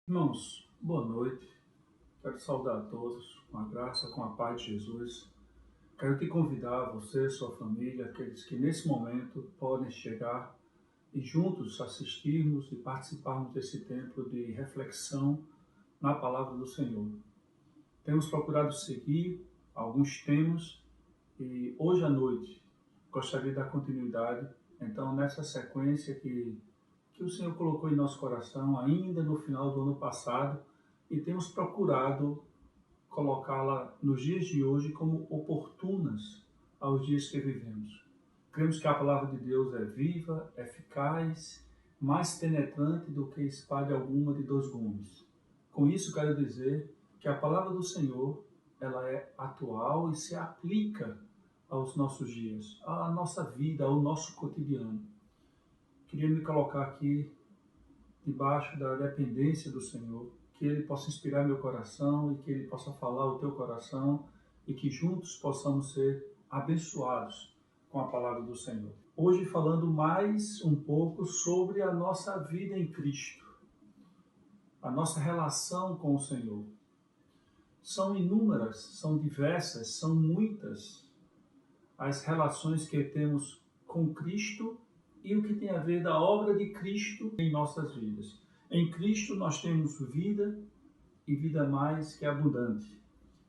Irmãos, boa noite. Quero saudar a todos com a graça, com a paz de Jesus. Quero te convidar, você, sua família, aqueles que nesse momento podem chegar e juntos assistirmos e participarmos desse tempo de reflexão na palavra do Senhor. Temos procurado seguir alguns temas e hoje à noite gostaria de dar continuidade, então, nessa sequência que o Senhor colocou em nosso coração ainda no final do ano passado e temos procurado colocá-la nos dias de hoje como oportunas aos dias que vivemos. Cremos que a palavra de Deus é viva, eficaz, mais penetrante do que espada alguma de dois gumes. Com isso quero dizer que a palavra do Senhor ela é atual e se aplica aos nossos dias, à nossa vida, ao nosso cotidiano. Queria me colocar aqui debaixo da dependência do Senhor, que Ele possa inspirar meu coração e que Ele possa falar o teu coração e que juntos possamos ser abençoados com a palavra do Senhor. Hoje falando mais um pouco sobre a nossa vida em Cristo, a nossa relação com o Senhor. São inúmeras, são diversas, são muitas as relações que temos com Cristo e o que tem a ver da obra de Cristo em nossas vidas. Em Cristo nós temos vida e vida mais que abundante.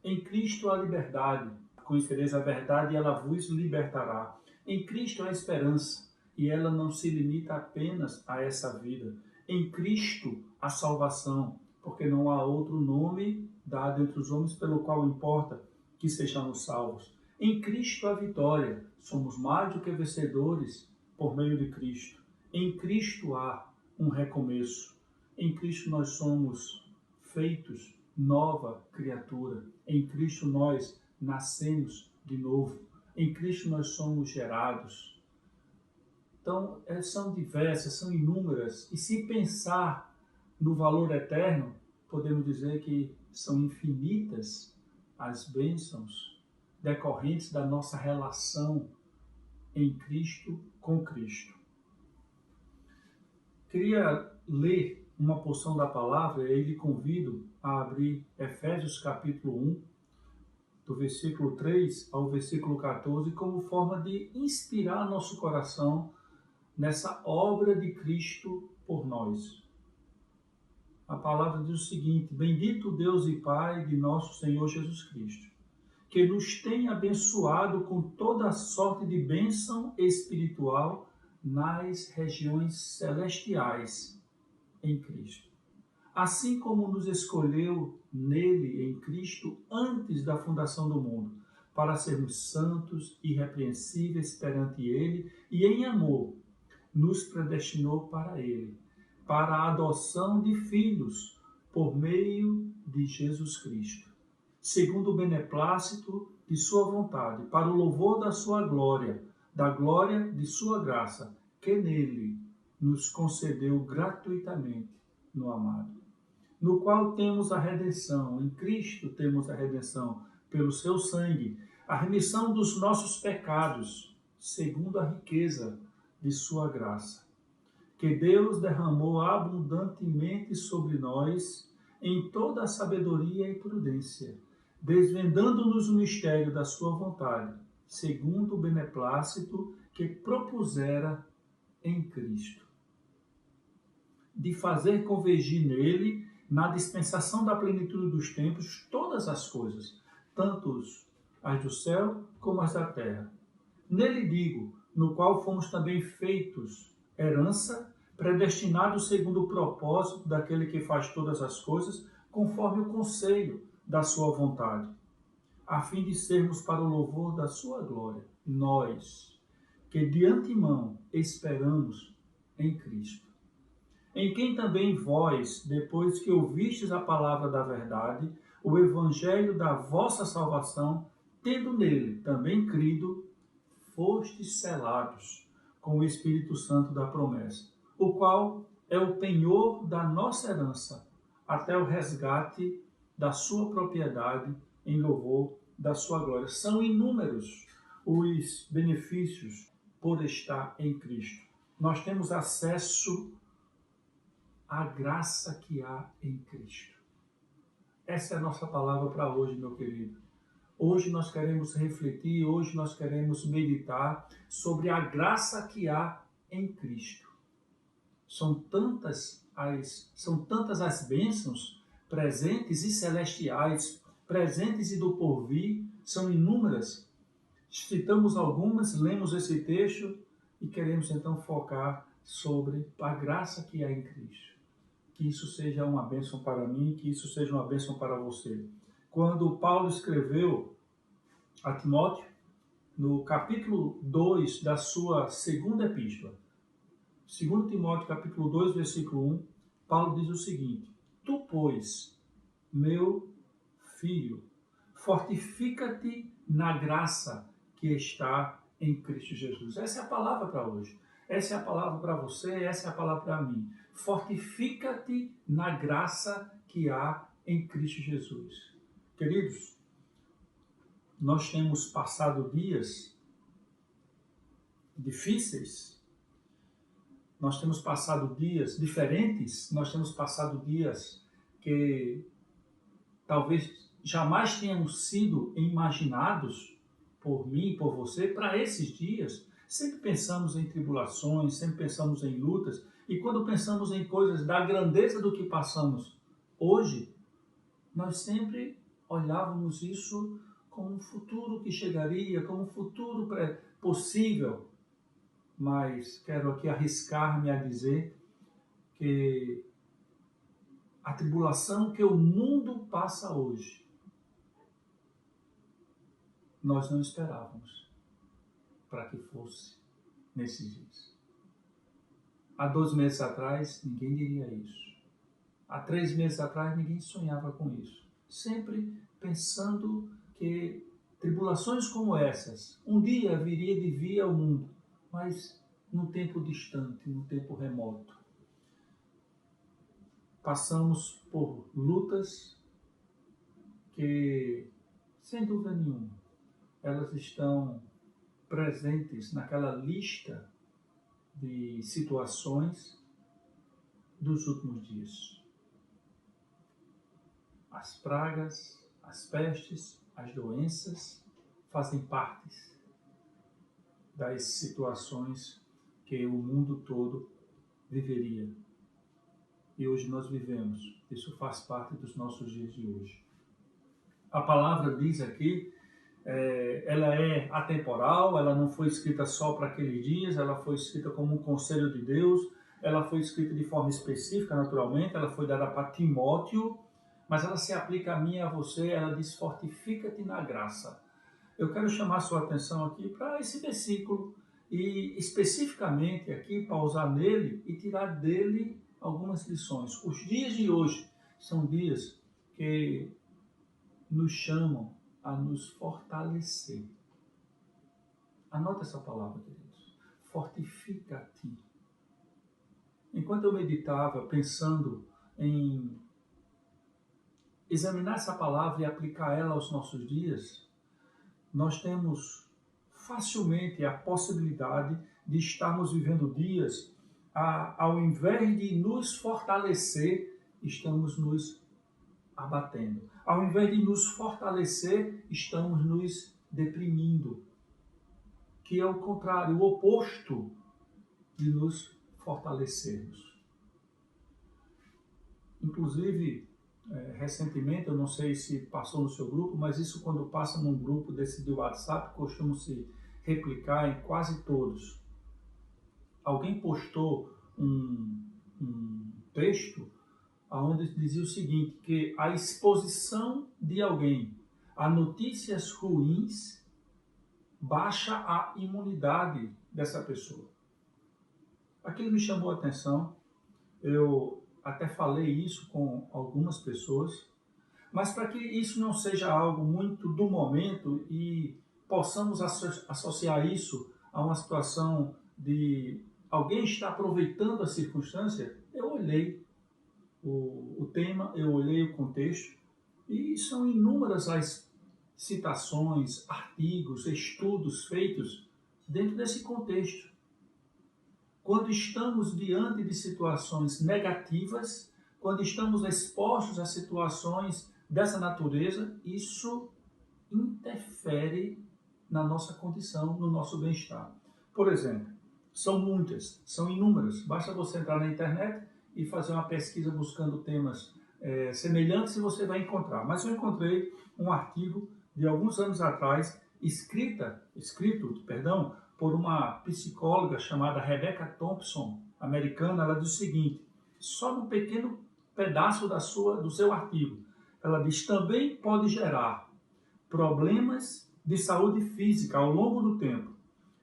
Em Cristo há liberdade. Conhecereis a verdade e ela vos libertará. Em Cristo há esperança e ela não se limita apenas a essa vida. Em Cristo há salvação, porque não há outro nome dado entre os homens pelo qual importa que sejamos salvos. Em Cristo há vitória. Somos mais do que vencedores por meio de Cristo. Em Cristo há um recomeço. Em Cristo nós somos feitos nova criatura. Em Cristo nós nascemos de novo. Em Cristo nós somos gerados. Então, são diversas, são inúmeras. E se pensar no valor eterno, podemos dizer que são infinitas as bênçãos decorrentes da nossa relação em Cristo, com Cristo. Queria ler uma porção da palavra e lhe convido a abrir Efésios capítulo 1, do versículo 3 ao versículo 14, como forma de inspirar nosso coração nessa obra de Cristo por nós. A palavra diz o seguinte: Bendito Deus e Pai de nosso Senhor Jesus Cristo, que nos tem abençoado com toda sorte de bênção espiritual nas regiões celestiais em Cristo. Assim como nos escolheu nele, em Cristo, antes da fundação do mundo, para sermos santos e irrepreensíveis perante ele, e em amor nos predestinou para ele, para a adoção de filhos por meio de Jesus Cristo, segundo o beneplácito de sua vontade, para o louvor da sua glória, da glória de sua graça, que nele nos concedeu gratuitamente no amado, no qual temos a redenção, em Cristo temos a redenção, pelo seu sangue, a remissão dos nossos pecados, segundo a riqueza de sua graça, que Deus derramou abundantemente sobre nós em toda a sabedoria e prudência, desvendando-nos o mistério da sua vontade, segundo o beneplácito que propusera em Cristo, de fazer convergir nele, na dispensação da plenitude dos tempos, todas as coisas, tanto as do céu como as da terra. Nele digo, no qual fomos também feitos herança, predestinados segundo o propósito daquele que faz todas as coisas, conforme o conselho da sua vontade, a fim de sermos para o louvor da sua glória, nós, que de antemão esperamos em Cristo, em quem também vós, depois que ouvistes a palavra da verdade, o evangelho da vossa salvação, tendo nele também crido, fostes selados com o Espírito Santo da promessa, o qual é o penhor da nossa herança, até o resgate da sua propriedade em louvor da sua glória. São inúmeros os benefícios por estar em Cristo. Nós temos acesso a graça que há em Cristo. Essa é a nossa palavra para hoje, meu querido. Hoje nós queremos refletir, hoje nós queremos meditar sobre a graça que há em Cristo. São tantas as bênçãos presentes e celestiais, presentes e do porvir, são inúmeras. Citamos algumas, lemos esse texto e queremos então focar sobre a graça que há em Cristo. Que isso seja uma bênção para mim, que isso seja uma bênção para você. Quando Paulo escreveu a Timóteo, no capítulo 2 da sua segunda epístola, 2 Timóteo capítulo 2, versículo 1, Paulo diz o seguinte: Tu, pois, meu filho, fortifica-te na graça que está em Cristo Jesus. Essa é a palavra para hoje. Essa é a palavra para você, essa é a palavra para mim. Fortifica-te na graça que há em Cristo Jesus. Queridos, nós temos passado dias difíceis, nós temos passado dias diferentes, nós temos passado dias que talvez jamais tenham sido imaginados por mim, por você, para esses dias. Sempre pensamos em tribulações, sempre pensamos em lutas, e quando pensamos em coisas da grandeza do que passamos hoje, nós sempre olhávamos isso como um futuro que chegaria, como um futuro possível. Mas quero aqui arriscar-me a dizer que a tribulação que o mundo passa hoje, nós não esperávamos para que fosse nesses dias. Há 2 meses atrás, ninguém diria isso. Há 3 meses atrás, ninguém sonhava com isso. Sempre pensando que tribulações como essas, um dia viria de vir ao mundo, mas num tempo distante, num tempo remoto. Passamos por lutas que, sem dúvida nenhuma, elas estão presentes naquela lista de situações dos últimos dias. As pragas, as pestes, as doenças fazem parte das situações que o mundo todo viveria. E hoje nós vivemos. Isso faz parte dos nossos dias de hoje. A palavra diz aqui, ela é atemporal, ela não foi escrita só para aqueles dias, ela foi escrita como um conselho de Deus, ela foi escrita de forma específica, naturalmente, ela foi dada para Timóteo, mas ela se aplica a mim e a você, ela diz: fortifica-te na graça. Eu quero chamar a sua atenção aqui para esse versículo e especificamente aqui pausar nele e tirar dele algumas lições. Os dias de hoje são dias que nos chamam a nos fortalecer. Anota essa palavra, queridos. Fortifica-te. Enquanto eu meditava, pensando em examinar essa palavra e aplicar ela aos nossos dias, nós temos facilmente a possibilidade de estarmos vivendo dias, ao invés de nos fortalecer, estamos nos abatendo. Ao invés de nos fortalecer, estamos nos deprimindo, que é o contrário, o oposto de nos fortalecermos. Inclusive, recentemente, eu não sei se passou no seu grupo, mas isso quando passa num grupo desse de WhatsApp, costuma se replicar em quase todos. Alguém postou um texto onde dizia o seguinte, que a exposição de alguém a notícias ruins baixa a imunidade dessa pessoa. Aquilo me chamou a atenção, eu até falei isso com algumas pessoas, mas para que isso não seja algo muito do momento e possamos associar isso a uma situação de alguém estar aproveitando a circunstância, eu olhei o tema, eu olhei o contexto e são inúmeras as citações, artigos, estudos feitos dentro desse contexto. quando estamos diante de situações negativas, quando estamos expostos a situações dessa natureza, isso interfere na nossa condição, no nosso bem-estar. Por exemplo, são muitas, são inúmeras. Basta você entrar na internet e fazer uma pesquisa buscando temas semelhantes e você vai encontrar. Mas eu encontrei um artigo de alguns anos atrás, escrito por uma psicóloga chamada Rebecca Thompson, americana. Ela diz o seguinte, só num pequeno pedaço do seu artigo, ela diz, também pode gerar problemas de saúde física ao longo do tempo,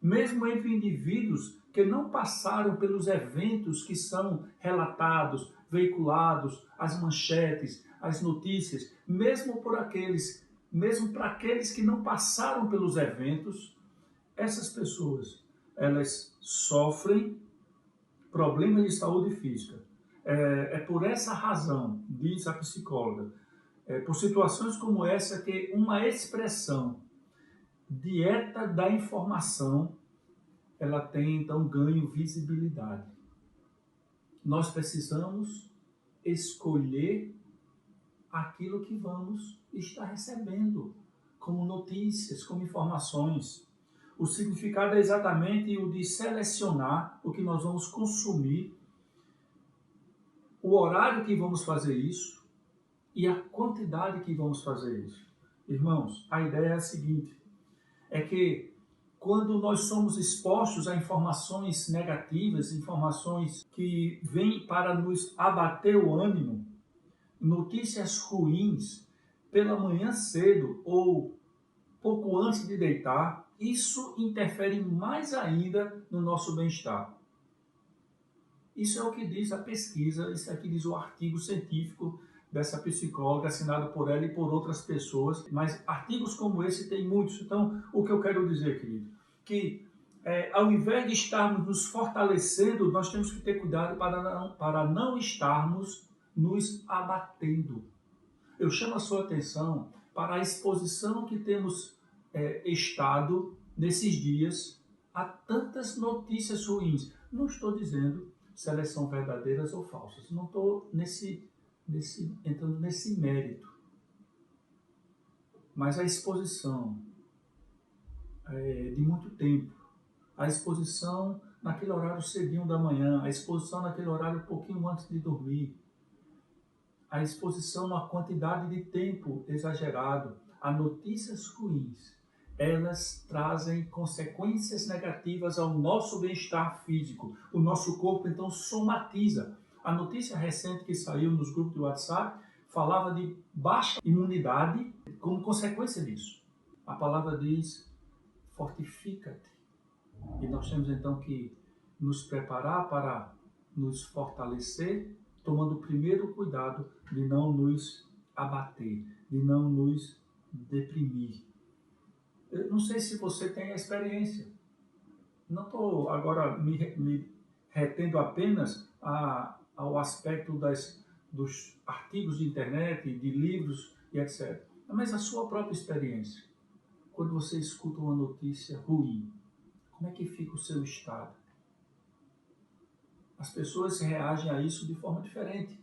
mesmo entre indivíduos que não passaram pelos eventos que são relatados, veiculados, as manchetes, as notícias, mesmo para aqueles que não passaram pelos eventos, essas pessoas, elas sofrem problemas de saúde física. É por essa razão, diz a psicóloga, por situações como essa que uma expressão dieta da informação, ela tem então ganho visibilidade. Nós precisamos escolher aquilo que vamos estar recebendo como notícias, como informações. O significado é exatamente o de selecionar o que nós vamos consumir, o horário que vamos fazer isso e a quantidade que vamos fazer isso. Irmãos, a ideia é a seguinte, é que quando nós somos expostos a informações negativas, informações que vêm para nos abater o ânimo, notícias ruins, pela manhã cedo ou pouco antes de deitar, isso interfere mais ainda no nosso bem-estar. Isso é o que diz a pesquisa, isso é o que diz o artigo científico dessa psicóloga, assinado por ela e por outras pessoas, mas artigos como esse tem muitos. Então, o que eu quero dizer, querido, que ao invés de estarmos nos fortalecendo, nós temos que ter cuidado para não estarmos nos abatendo. Eu chamo a sua atenção para a exposição que temos estado nesses dias a tantas notícias ruins. Não estou dizendo se elas são verdadeiras ou falsas. Não estou entrando nesse mérito. Mas a exposição de muito tempo, a exposição naquele horário cedinho da manhã, a exposição naquele horário um pouquinho antes de dormir, a exposição numa quantidade de tempo exagerado a notícias ruins, elas trazem consequências negativas ao nosso bem-estar físico. O nosso corpo, então, somatiza. A notícia recente que saiu nos grupos do WhatsApp falava de baixa imunidade como consequência disso. A palavra diz, fortifica-te. E nós temos, então, que nos preparar para nos fortalecer, tomando o primeiro cuidado de não nos abater, de não nos deprimir. Eu não sei se você tem a experiência. Não estou agora me retendo apenas ao aspecto dos artigos de internet, de livros e etc. Mas a sua própria experiência. Quando você escuta uma notícia ruim, como é que fica o seu estado? As pessoas reagem a isso de forma diferente.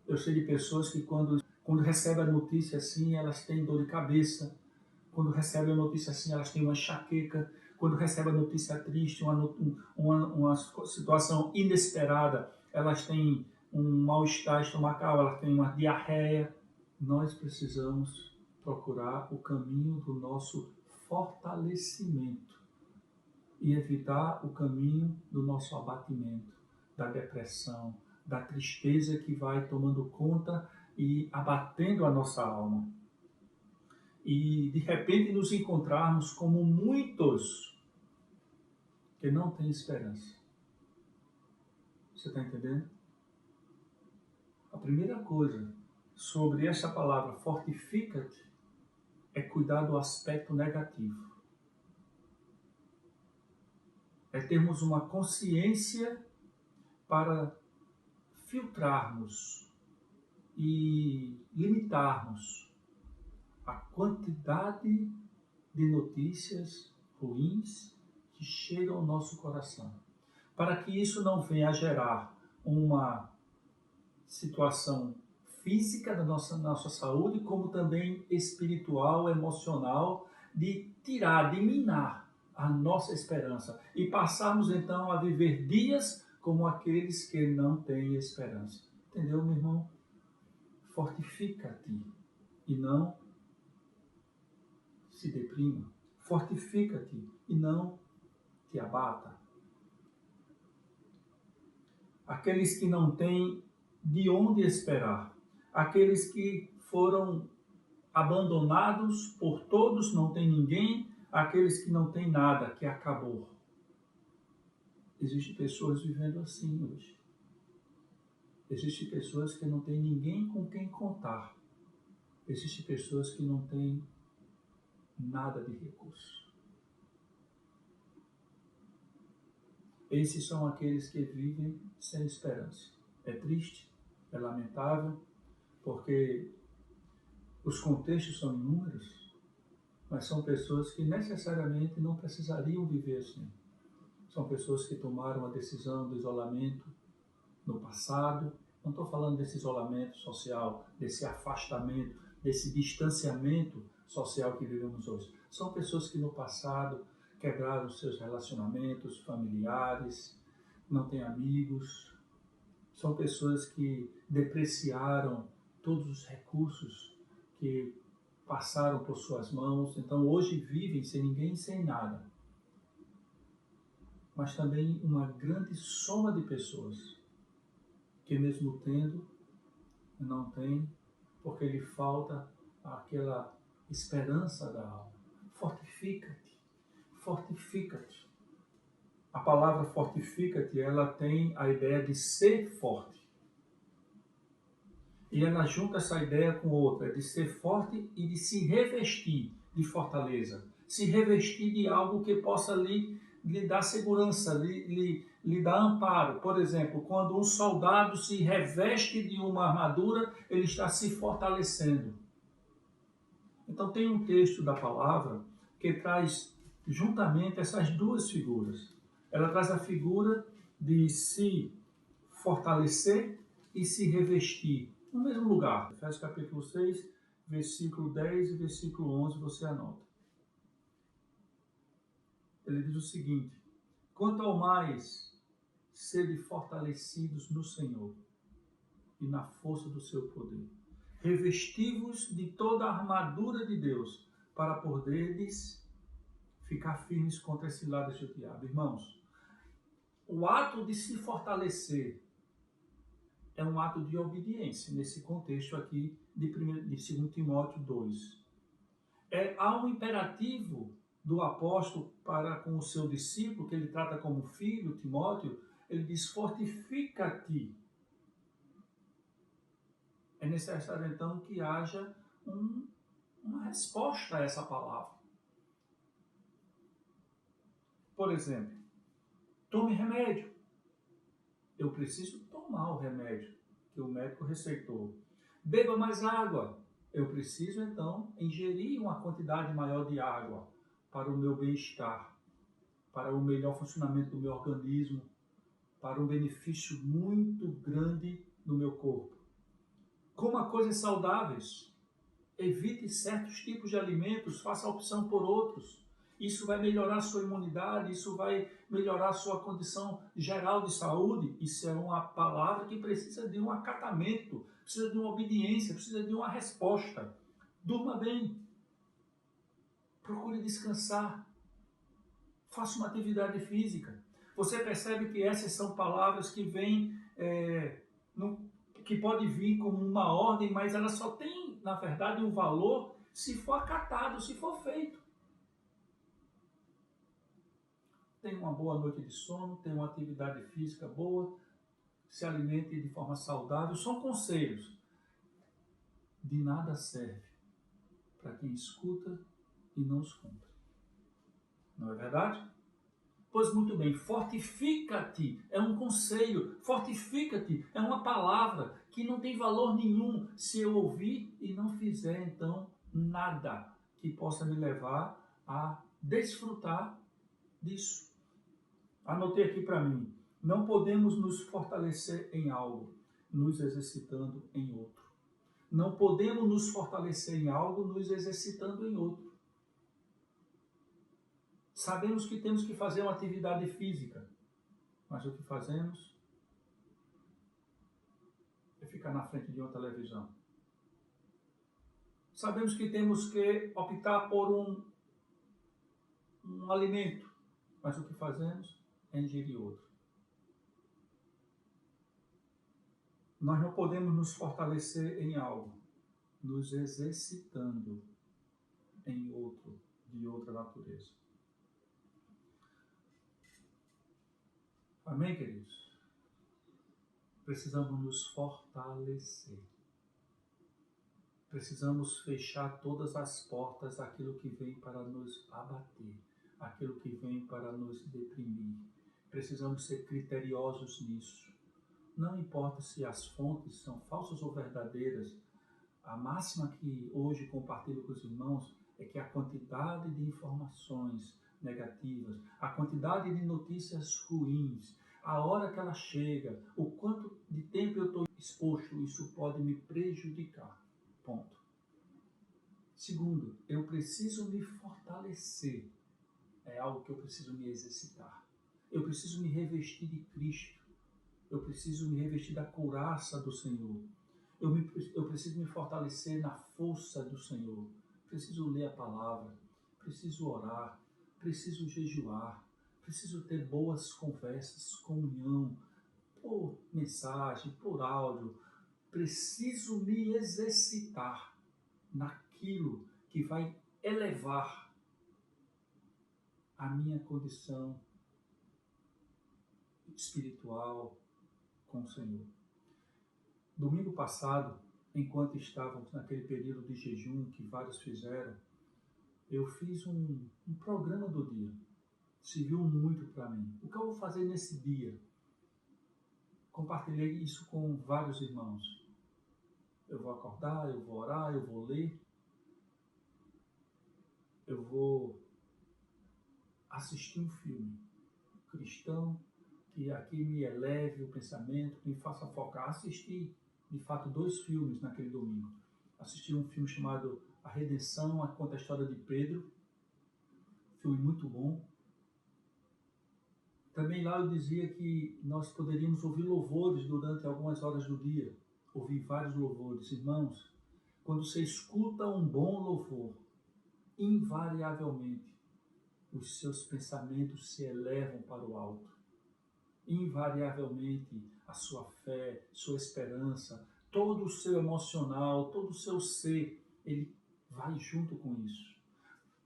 Eu sei de pessoas que quando recebem a notícia assim, elas têm dor de cabeça. Quando recebem a notícia assim, elas têm uma enxaqueca. Quando recebem a notícia triste, uma situação inesperada, elas têm um mal-estar estomacal, elas têm uma diarreia. Nós precisamos procurar o caminho do nosso fortalecimento e evitar o caminho do nosso abatimento, da depressão, da tristeza que vai tomando conta e abatendo a nossa alma. E de repente nos encontrarmos como muitos que não têm esperança. Você está entendendo? A primeira coisa sobre essa palavra fortifica-te é cuidar do aspecto negativo. É termos uma consciência para filtrarmos e limitarmos a quantidade de notícias ruins que chegam ao nosso coração. para que isso não venha a gerar uma situação física da nossa saúde, como também espiritual, emocional, de tirar, de minar a nossa esperança e passarmos então a viver dias como aqueles que não têm esperança. Entendeu, meu irmão? Fortifica-te e não se deprima. Fortifica-te e não te abata. Aqueles que não têm de onde esperar, aqueles que foram abandonados por todos, não tem ninguém, aqueles que não têm nada, que acabou. Existem pessoas vivendo assim hoje. Existem pessoas que não têm ninguém com quem contar. Existem pessoas que não têm nada de recurso. Esses são aqueles que vivem sem esperança. É triste, é lamentável, porque os contextos são inúmeros, mas são pessoas que necessariamente não precisariam viver assim. São pessoas que tomaram a decisão do isolamento no passado. Não estou falando desse isolamento social, desse afastamento, desse distanciamento social que vivemos hoje. São pessoas que no passado quebraram seus relacionamentos familiares, não têm amigos. São pessoas que depreciaram todos os recursos que passaram por suas mãos. Então hoje vivem sem ninguém, sem nada. Mas também uma grande soma de pessoas que mesmo tendo, não tem, porque lhe falta aquela esperança da alma. Fortifica-te, fortifica-te. A palavra fortifica-te, ela tem a ideia de ser forte. E ela junta essa ideia com outra, de ser forte e de se revestir de fortaleza. Se revestir de algo que possa lhe dar segurança, lhe dar amparo. Por exemplo, quando um soldado se reveste de uma armadura, ele está se fortalecendo. Então tem um texto da palavra que traz juntamente essas duas figuras. Ela traz a figura de se fortalecer e se revestir no mesmo lugar. Efésios capítulo 6, versículo 10 e versículo 11, você anota. Ele diz o seguinte: quanto ao mais, sede fortalecidos no Senhor e na força do seu poder. Revesti-vos de toda a armadura de Deus, para poderdes ficar firmes contra as ciladas do diabo. Irmãos, o ato de se fortalecer é um ato de obediência, nesse contexto aqui de 2 Timóteo 2. Há um imperativo do apóstolo para com o seu discípulo, que ele trata como filho, Timóteo. Ele diz: fortifica-te. É necessário então que haja uma resposta a essa palavra. Por exemplo, tome remédio. Eu preciso tomar o remédio que o médico receitou. Beba mais água. Eu preciso então ingerir uma quantidade maior de água para o meu bem-estar, para o melhor funcionamento do meu organismo, para um benefício muito grande no meu corpo. Coma coisas saudáveis. Evite certos tipos de alimentos, faça a opção por outros. Isso vai melhorar a sua imunidade, isso vai melhorar a sua condição geral de saúde. Isso é uma palavra que precisa de um acatamento, precisa de uma obediência, precisa de uma resposta. Durma bem. Procure descansar. Faça uma atividade física. Você percebe que essas são palavras que vêm, que pode vir como uma ordem, mas ela só tem, na verdade, um valor se for acatado, se for feito. Tenha uma boa noite de sono, tenha uma atividade física boa, se alimente de forma saudável. São conselhos. De nada serve para quem escuta e não os cumpre. Não é verdade? Pois muito bem, fortifica-te é um conselho, fortifica-te é uma palavra que não tem valor nenhum se eu ouvir e não fizer então nada que possa me levar a desfrutar disso. Anotei aqui para mim: Não podemos nos fortalecer em algo, nos exercitando em outro. Não podemos nos fortalecer em algo, nos exercitando em outro. Sabemos que temos que fazer uma atividade física, mas o que fazemos é ficar na frente de uma televisão. Sabemos que temos que optar por um alimento, mas o que fazemos é ingerir outro. Nós não podemos nos fortalecer em algo, nos exercitando em outro, de outra natureza. Amém, queridos? Precisamos nos fortalecer. Precisamos fechar todas as portas daquilo que vem para nos abater, aquilo que vem para nos deprimir. Precisamos ser criteriosos nisso. Não importa se as fontes são falsas ou verdadeiras, a máxima que hoje compartilho com os irmãos é que a quantidade de informações negativas, a quantidade de notícias ruins, a hora que ela chega, o quanto de tempo eu estou exposto, isso pode me prejudicar. Ponto. Segundo, eu preciso me fortalecer. É algo que eu preciso me exercitar. Eu preciso me revestir de Cristo. Eu preciso me revestir da couraça do Senhor. Eu preciso me fortalecer na força do Senhor. Preciso ler a palavra. Preciso orar. Preciso jejuar. Preciso ter boas conversas, comunhão, por mensagem, por áudio. Preciso me exercitar naquilo que vai elevar a minha condição espiritual com o Senhor. Domingo passado, enquanto estávamos naquele período de jejum que vários fizeram, eu fiz um programa do dia. Serviu muito para mim. O que eu vou fazer nesse dia? Compartilhei isso com vários irmãos. Eu vou acordar, eu vou orar, eu vou ler, eu vou assistir um filme cristão que aqui me eleve o pensamento, me faça focar. Assisti, de fato, 2 filmes naquele domingo. Assisti um filme chamado A Redenção, conta a história de Pedro. Filme muito bom. Também lá eu dizia que nós poderíamos ouvir louvores durante algumas horas do dia. Ouvi vários louvores. Irmãos, quando você escuta um bom louvor, invariavelmente os seus pensamentos se elevam para o alto. Invariavelmente a sua fé, sua esperança, todo o seu emocional, todo o seu ser, ele vai junto com isso.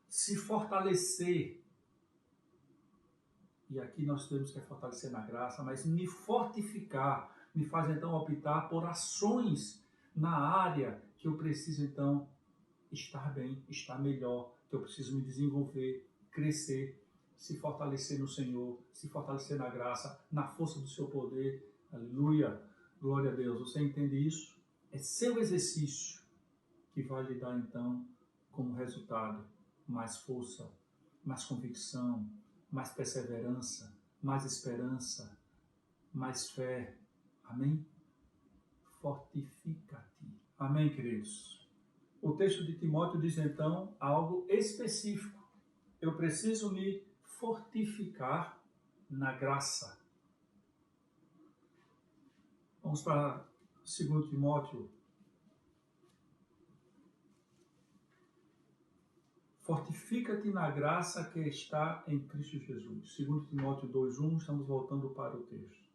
Se fortalecer, e aqui nós temos que fortalecer na graça, mas me fortificar, me faz então optar por ações na área que eu preciso então estar bem, estar melhor, que eu preciso me desenvolver, crescer, se fortalecer no Senhor, se fortalecer na graça, na força do seu poder. Aleluia, glória a Deus. Você entende isso? É seu exercício que vai lhe dar então como resultado mais força, mais convicção, mais perseverança, mais esperança, mais fé. Amém? Fortifica-te. Amém, queridos? O texto de Timóteo diz então algo específico. Eu preciso me fortificar na graça. Vamos para 2 Timóteo. Fortifica-te na graça que está em Cristo Jesus. 2 Timóteo 2:1, estamos voltando para o texto.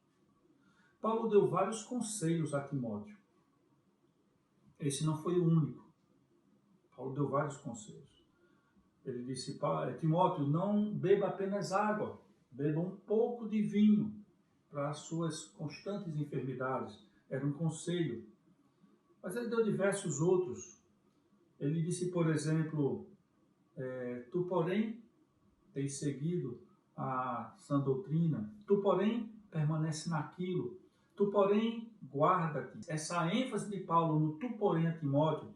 Paulo deu vários conselhos a Timóteo. Esse não foi o único. Paulo deu vários conselhos. Ele disse, Timóteo, não beba apenas água, beba um pouco de vinho para as suas constantes enfermidades. Era um conselho. Mas ele deu diversos outros. Ele disse, por exemplo, tu, porém, tens seguido a sã doutrina, tu, porém, permanece naquilo, tu, porém, guarda-te. Essa ênfase de Paulo no tu, porém, a Timóteo,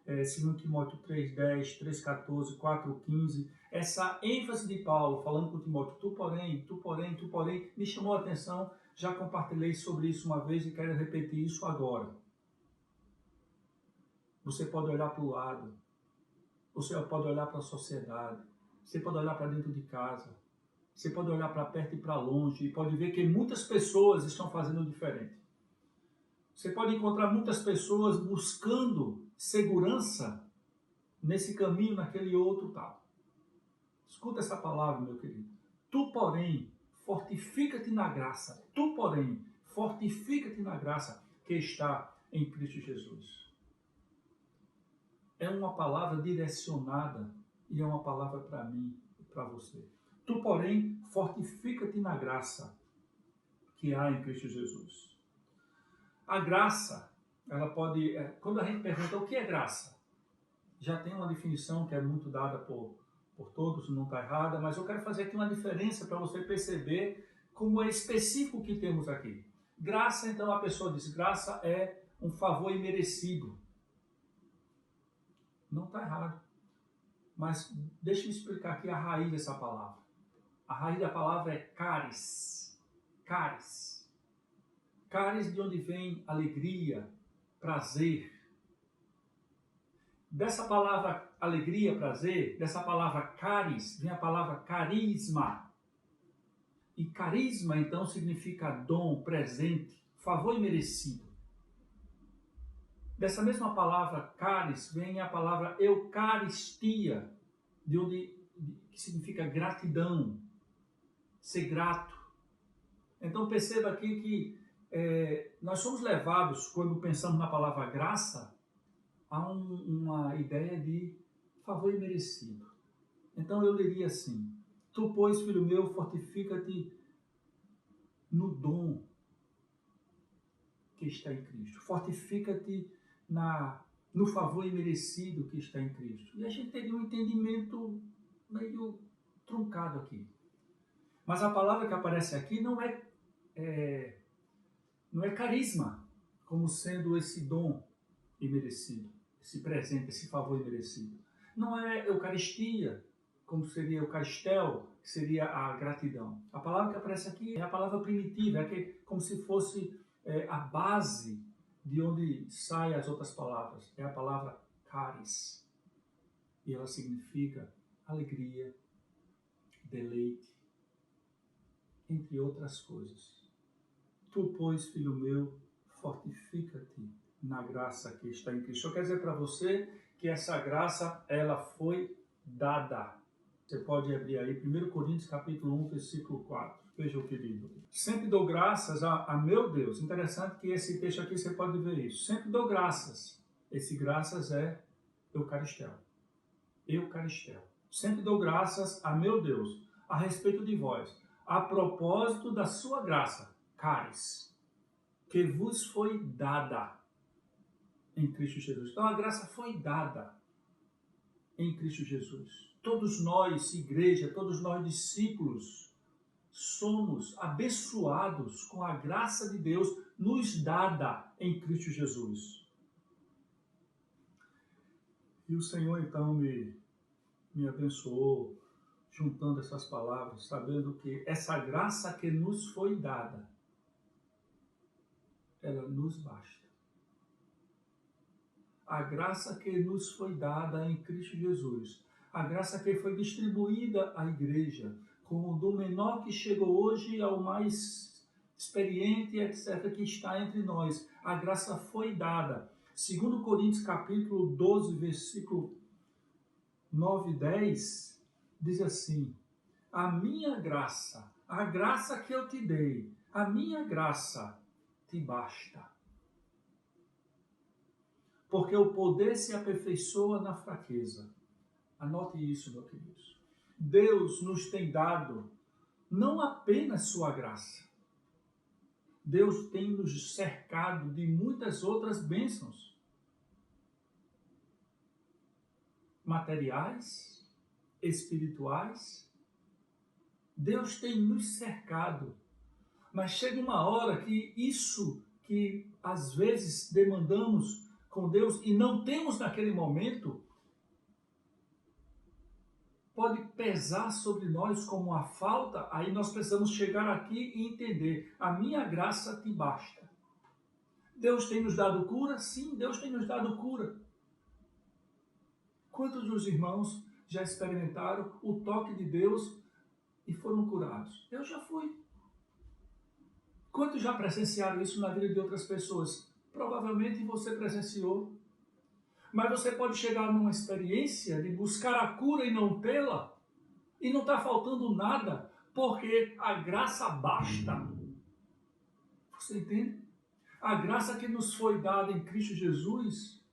2 Timóteo 3:10, 3:14, 4:15, essa ênfase de Paulo falando com Timóteo, tu porém, me chamou a atenção, já compartilhei sobre isso uma vez e quero repetir isso agora. Você pode olhar para o lado, você pode olhar para a sociedade, você pode olhar para dentro de casa, você pode olhar para perto e para longe e pode ver que muitas pessoas estão fazendo diferente. Você pode encontrar muitas pessoas buscando segurança nesse caminho, naquele outro tal. Escuta essa palavra, meu querido. Tu, porém, fortifica-te na graça. Tu, porém, fortifica-te na graça que está em Cristo Jesus. É uma palavra direcionada e é uma palavra para mim e para você. Tu, porém, fortifica-te na graça que há em Cristo Jesus. A graça, ela pode... Quando a gente pergunta o que é graça, já tem uma definição que é muito dada por todos, não está errada, mas eu quero fazer aqui uma diferença para você perceber como é específico o que temos aqui. Graça, então, a pessoa diz, graça é um favor imerecido. Não está errado. Mas deixa eu explicar aqui a raiz dessa palavra. A raiz da palavra é caris. Caris. Caris de onde vem alegria, prazer. Dessa palavra alegria, prazer, dessa palavra caris, vem a palavra carisma. E carisma, então, significa dom, presente, favor imerecido. Dessa mesma palavra caris, vem a palavra eucaristia, que significa gratidão, ser grato. Então, perceba aqui que nós somos levados, quando pensamos na palavra graça, a uma ideia de favor imerecido. Então eu leria assim: tu, pois, filho meu, fortifica-te no dom que está em Cristo. Fortifica-te no favor imerecido que está em Cristo. E a gente teria um entendimento meio truncado aqui. Mas a palavra que aparece aqui não é carisma, como sendo esse dom imerecido, esse presente, esse favor imerecido. Não é eucaristia, como seria eucaristel, que seria a gratidão. A palavra que aparece aqui é a palavra primitiva, como se fosse a base de onde saem as outras palavras. É a palavra caris. E ela significa alegria, deleite, entre outras coisas. Tu, pois, filho meu, fortifica-te na graça que está em Cristo. Eu quero dizer para você que essa graça, ela foi dada. Você pode abrir aí 1 Coríntios capítulo 1, versículo 4. Veja o que diz. Sempre dou graças a meu Deus. Interessante que esse texto aqui você pode ver isso. Sempre dou graças. Esse graças é eucaristel. Eucaristel. Sempre dou graças a meu Deus a respeito de vós, a propósito da sua graça, caris, que vos foi dada em Cristo Jesus. Então a graça foi dada em Cristo Jesus. Todos nós, igreja, todos nós discípulos, somos abençoados com a graça de Deus nos dada em Cristo Jesus. E o Senhor então me abençoou juntando essas palavras, sabendo que essa graça que nos foi dada, ela nos basta. A graça que nos foi dada em Cristo Jesus, a graça que foi distribuída à igreja, como do menor que chegou hoje ao mais experiente, etc., que está entre nós. A graça foi dada. 2 Coríntios capítulo 12, versículo 9 e 10, diz assim: a minha graça, a graça que eu te dei, a minha graça te basta. Porque o poder se aperfeiçoa na fraqueza. Anote isso, meus queridos. Deus nos tem dado não apenas sua graça. Deus tem nos cercado de muitas outras bênçãos. Materiais, espirituais. Deus tem nos cercado. Mas chega uma hora que isso que às vezes demandamos com Deus e não temos naquele momento, pode pesar sobre nós como uma falta, aí nós precisamos chegar aqui e entender: a minha graça te basta. Deus tem nos dado cura? Sim, Deus tem nos dado cura. Quantos dos irmãos já experimentaram o toque de Deus e foram curados? Eu já fui. Quantos já presenciaram isso na vida de outras pessoas? Provavelmente você presenciou. Mas você pode chegar numa experiência de buscar a cura e não tê-la, e não está faltando nada, porque a graça basta. Você entende? A graça que nos foi dada em Cristo Jesus,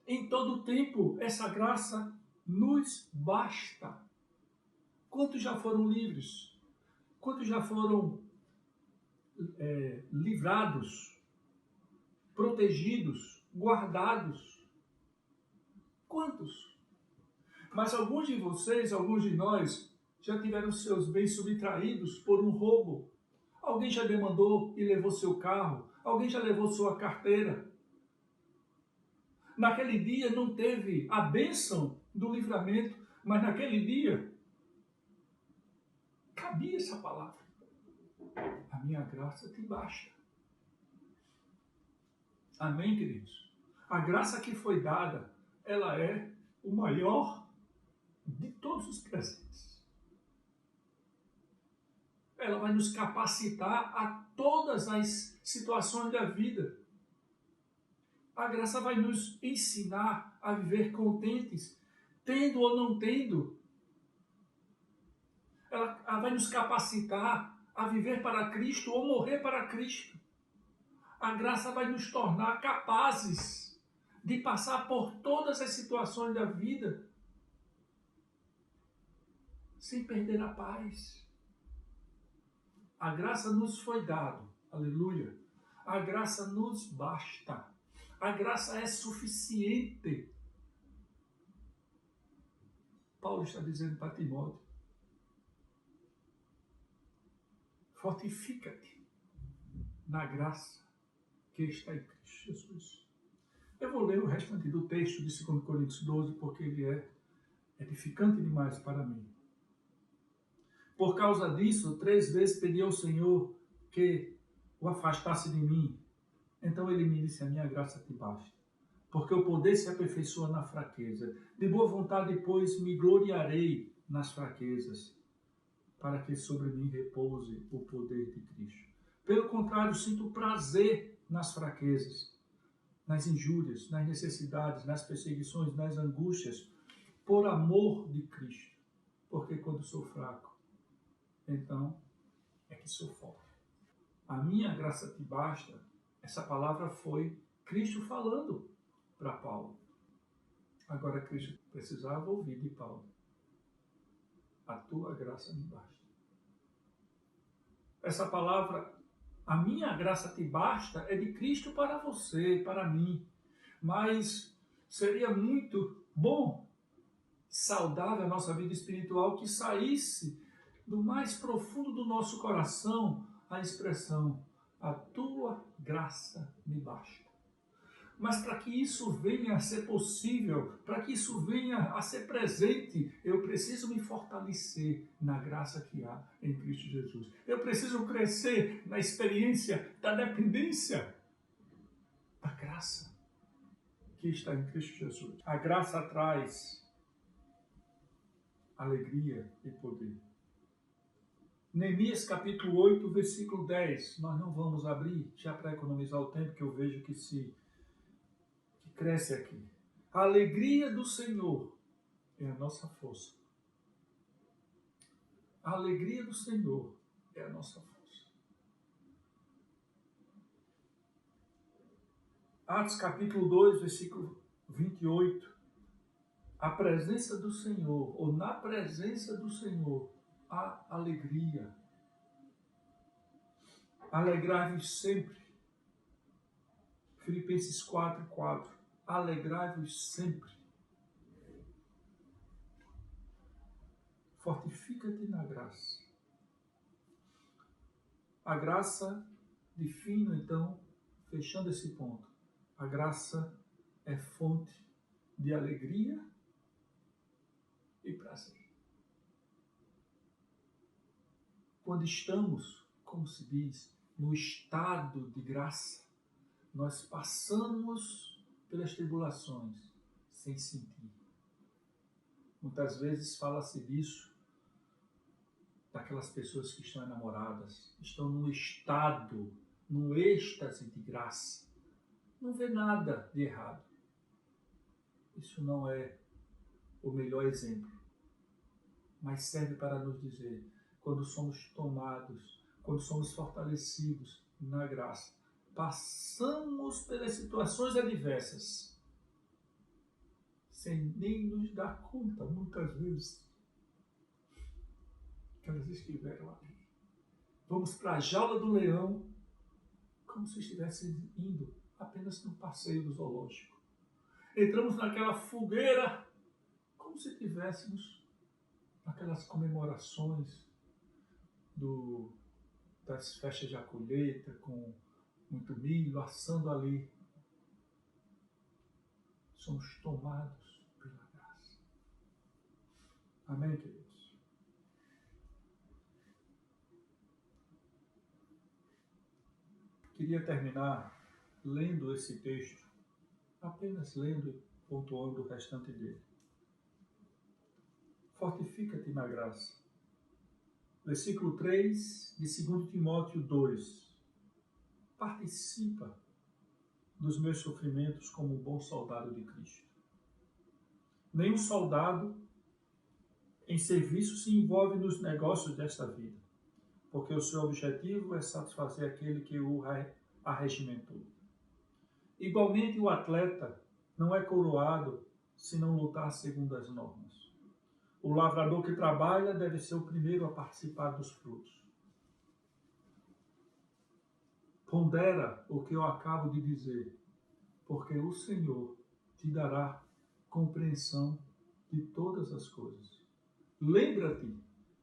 em todo o tempo, essa graça nos basta. Quantos já foram livres? Quantos já foram livrados, protegidos, guardados? Quantos? Mas alguns de vocês, alguns de nós, já tiveram seus bens subtraídos por um roubo. Alguém já demandou e levou seu carro. Alguém já levou sua carteira. Naquele dia não teve a bênção do livramento, mas naquele dia cabia essa palavra: a minha graça te basta. Amém, queridos? A graça que foi dada, ela é o maior de todos os presentes. Ela vai nos capacitar a todas as situações da vida. A graça vai nos ensinar a viver contentes, tendo ou não tendo. Ela vai nos capacitar a viver para Cristo ou morrer para Cristo. A graça vai nos tornar capazes de passar por todas as situações da vida sem perder a paz. A graça nos foi dada, aleluia. A graça nos basta. A graça é suficiente. Paulo está dizendo para Timóteo: fortifica-te na graça que está em Cristo Jesus. Eu vou ler o restante do texto de 2 Coríntios 12, porque ele é edificante demais para mim. Por causa disso, 3 vezes pedi ao Senhor que o afastasse de mim. Então ele me disse: a minha graça te basta, porque o poder se aperfeiçoa na fraqueza. De boa vontade, pois, me gloriarei nas fraquezas, para que sobre mim repouse o poder de Cristo. Pelo contrário, sinto prazer nas fraquezas, nas injúrias, nas necessidades, nas perseguições, nas angústias, por amor de Cristo. Porque quando sou fraco, então é que sou forte. A minha graça te basta. Essa palavra foi Cristo falando para Paulo. Agora Cristo precisava ouvir de Paulo: a tua graça me basta. Essa palavra, a minha graça te basta, é de Cristo para você, para mim. Mas seria muito bom, saudável a nossa vida espiritual, que saísse do mais profundo do nosso coração a expressão: a tua graça me basta. Mas para que isso venha a ser possível, para que isso venha a ser presente, eu preciso me fortalecer na graça que há em Cristo Jesus. Eu preciso crescer na experiência da dependência da graça que está em Cristo Jesus. A graça traz alegria e poder. Neemias capítulo 8, versículo 10. Nós não vamos abrir, já para economizar o tempo, que eu vejo que cresce aqui. A alegria do Senhor é a nossa força. A alegria do Senhor é a nossa força. Atos capítulo 2, versículo 28. A presença do Senhor, ou na presença do Senhor, há alegria. Alegrai-vos sempre. Filipenses 4, 4. Alegrai-vos sempre. Fortifica-te na graça. A graça, defino então, fechando esse ponto, a graça é fonte de alegria e prazer. Quando estamos, como se diz, no estado de graça, nós passamos pelas tribulações sem sentir. Muitas vezes fala-se disso, daquelas pessoas que estão enamoradas, estão num estado, num êxtase de graça. Não vê nada de errado. Isso não é o melhor exemplo, mas serve para nos dizer, quando somos tomados, quando somos fortalecidos na graça, passamos pelas situações adversas, sem nem nos dar conta, muitas vezes, que elas estiveram ali. Vamos para a jaula do leão, como se estivessem indo apenas no passeio do zoológico. Entramos naquela fogueira, como se estivéssemos naquelas comemorações das festas de colheita, com muito milho, assando ali. Somos tomados pela graça. Amém, queridos? Queria terminar lendo esse texto, apenas lendo e pontuando o restante dele. Fortifica-te na graça. Versículo 3 de 2 Timóteo 2. Participa dos meus sofrimentos como um bom soldado de Cristo. Nenhum soldado em serviço se envolve nos negócios desta vida, porque o seu objetivo é satisfazer aquele que o arregimentou. Igualmente, o atleta não é coroado se não lutar segundo as normas. O lavrador que trabalha deve ser o primeiro a participar dos frutos. Pondera o que eu acabo de dizer, porque o Senhor te dará compreensão de todas as coisas. Lembra-te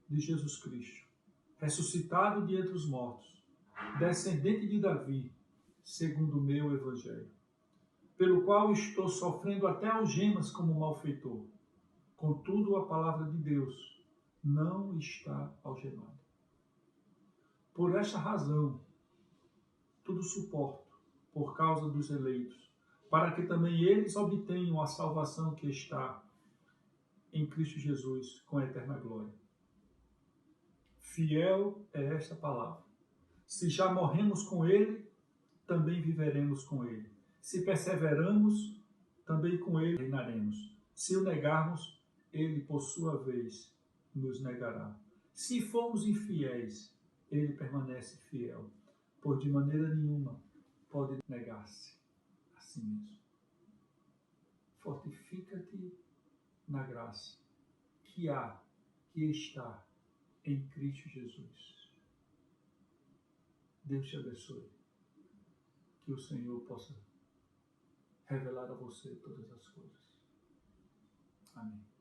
de Jesus Cristo, ressuscitado de entre os mortos, descendente de Davi, segundo o meu evangelho, pelo qual estou sofrendo até algemas como malfeitor. Contudo, a palavra de Deus não está algemada. Por esta razão, tudo suporto, por causa dos eleitos, para que também eles obtenham a salvação que está em Cristo Jesus com a eterna glória. Fiel é esta palavra. Se já morremos com ele, também viveremos com ele. Se perseveramos, também com ele reinaremos. Se o negarmos, ele, por sua vez, nos negará. Se formos infiéis, ele permanece fiel, pois de maneira nenhuma pode negar-se a si mesmo. Fortifica-te na graça que está em Cristo Jesus. Deus te abençoe. Que o Senhor possa revelar a você todas as coisas. Amém.